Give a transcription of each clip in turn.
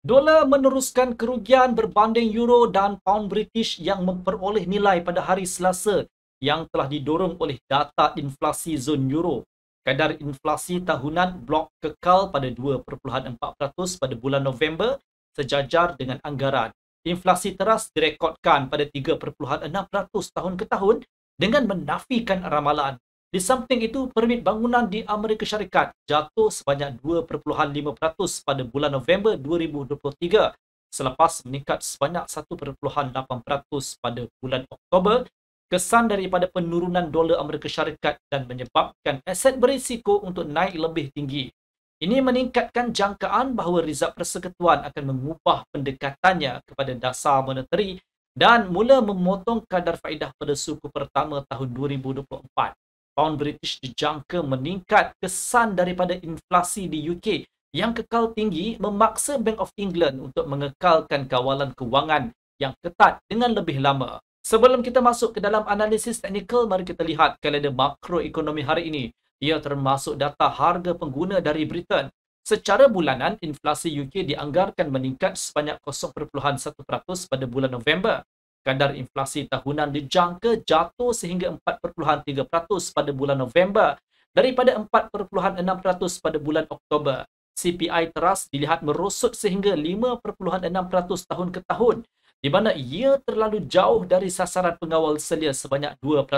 Dolar meneruskan kerugian berbanding euro dan pound British yang memperoleh nilai pada hari Selasa yang telah didorong oleh data inflasi zon euro. Kadar inflasi tahunan blok kekal pada 2.4% pada bulan November sejajar dengan anggaran. Inflasi teras direkodkan pada 3.6% tahun ke tahun dengan menafikan ramalan. Di samping itu, permit bangunan di Amerika Syarikat jatuh sebanyak 2.5% pada bulan November 2023 selepas meningkat sebanyak 1.8% pada bulan Oktober. Kesan daripada penurunan dolar Amerika Syarikat dan menyebabkan aset berisiko untuk naik lebih tinggi. Ini meningkatkan jangkaan bahawa Rizab Persekutuan akan mengubah pendekatannya kepada dasar moneteri dan mula memotong kadar faedah pada suku pertama tahun 2024. Pound British dijangka meningkat kesan daripada inflasi di UK yang kekal tinggi memaksa Bank of England untuk mengekalkan kawalan kewangan yang ketat dengan lebih lama. Sebelum kita masuk ke dalam analisis teknikal, mari kita lihat kalender makroekonomi hari ini. Ia termasuk data harga pengguna dari Britain. Secara bulanan, inflasi UK dianggarkan meningkat sebanyak 0.1% pada bulan November. Kadar inflasi tahunan dijangka jatuh sehingga 4.3% pada bulan November daripada 4.6% pada bulan Oktober. CPI teras dilihat merosot sehingga 5.6% tahun ke tahun, di mana ia terlalu jauh dari sasaran pengawal selia sebanyak 2%.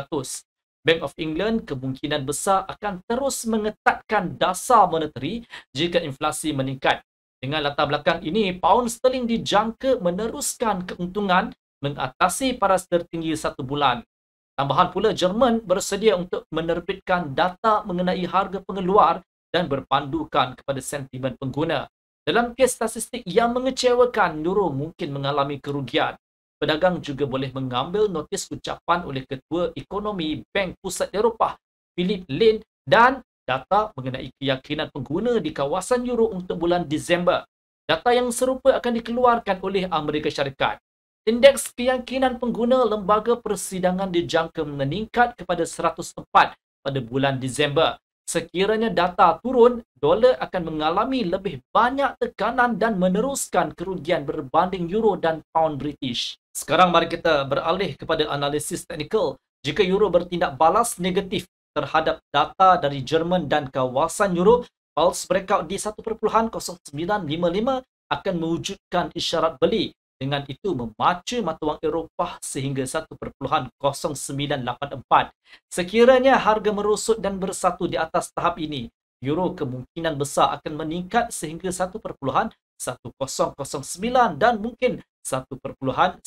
Bank of England kemungkinan besar akan terus mengetatkan dasar moneteri jika inflasi meningkat. Dengan latar belakang ini, pound sterling dijangka meneruskan keuntungan mengatasi paras tertinggi satu bulan. Tambahan pula, Jerman bersedia untuk menerbitkan data mengenai harga pengeluar dan berpandukan kepada sentimen pengguna. Dalam kes statistik yang mengecewakan, euro mungkin mengalami kerugian. Pedagang juga boleh mengambil notis ucapan oleh Ketua Ekonomi Bank Pusat Eropah, Philip Lane, dan data mengenai keyakinan pengguna di kawasan euro untuk bulan Disember. Data yang serupa akan dikeluarkan oleh Amerika Syarikat. Indeks keyakinan pengguna lembaga persidangan dijangka meningkat kepada 104 pada bulan Disember. Sekiranya data turun, dolar akan mengalami lebih banyak tekanan dan meneruskan kerugian berbanding euro dan pound British. Sekarang mari kita beralih kepada analisis teknikal. Jika euro bertindak balas negatif terhadap data dari Jerman dan kawasan euro, pulse breakout di 1.0955 akan mewujudkan isyarat beli. Dengan itu memacu mata wang Eropah sehingga 1.0984. Sekiranya harga merosot dan bersatu di atas tahap ini, euro kemungkinan besar akan meningkat sehingga 1.1009 dan mungkin 1.1041,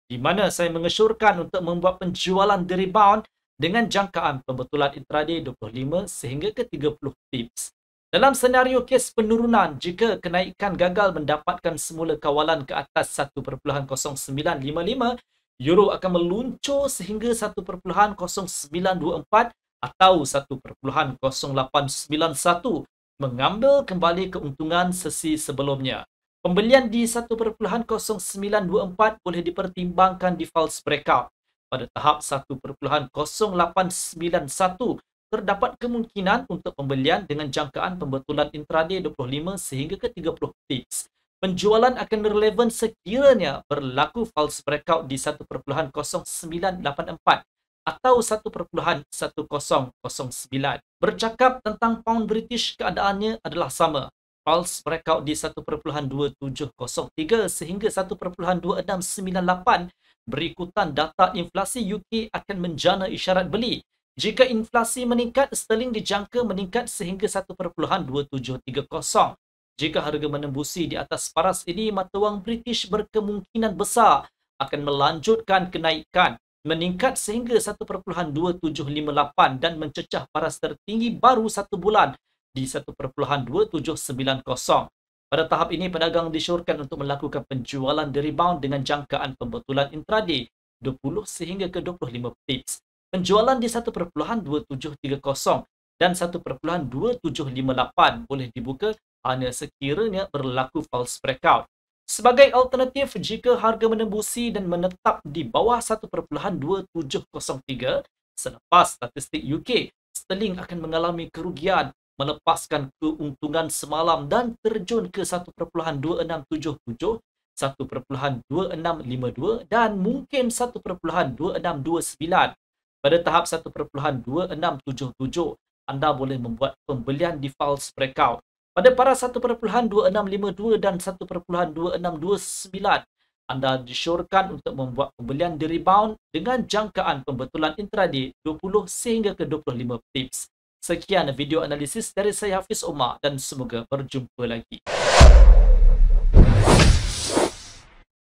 di mana saya mengesyorkan untuk membuat penjualan di rebound dengan jangkaan pembetulan intraday 25 sehingga ke 30 pips. Dalam senario kes penurunan, jika kenaikan gagal mendapatkan semula kawalan ke atas 1.0955, euro akan meluncur sehingga 1.0924 atau 1.0891, mengambil kembali keuntungan sesi sebelumnya. Pembelian di 1.0924 boleh dipertimbangkan di false breakout. Pada tahap 1.0891, terdapat kemungkinan untuk pembelian dengan jangkaan pembetulan intraday 25 sehingga ke 30 pips. Penjualan akan relevan sekiranya berlaku false breakout di 1.0984 atau 1.1009. Bercakap tentang pound British, keadaannya adalah sama. False breakout di 1.2703 sehingga 1.2698 berikutan data inflasi UK akan menjana isyarat beli. Jika inflasi meningkat, sterling dijangka meningkat sehingga 1.2730. Jika harga menembusi di atas paras ini, mata wang British berkemungkinan besar akan melanjutkan kenaikan, meningkat sehingga 1.2758 dan mencecah paras tertinggi baru satu bulan di 1.2790. Pada tahap ini, pedagang disyorkan untuk melakukan penjualan di rebound dengan jangkaan pembetulan intraday 20 sehingga ke 25 pips. Penjualan di 1.2730 dan 1.2758 boleh dibuka hanya sekiranya berlaku false breakout. Sebagai alternatif, jika harga menembusi dan menetap di bawah 1.2703 selepas statistik UK, sterling akan mengalami kerugian melepaskan keuntungan semalam dan terjun ke 1.2677, 1.2652 dan mungkin 1.2629. Pada tahap 1.2677, anda boleh membuat pembelian di false breakout. Pada para 1.2652 dan 1.2629, anda disyorkan untuk membuat pembelian di rebound dengan jangkaan pembetulan intraday 20 sehingga ke 25 pips. Sekian video analisis dari saya Hafiz Omar dan semoga berjumpa lagi.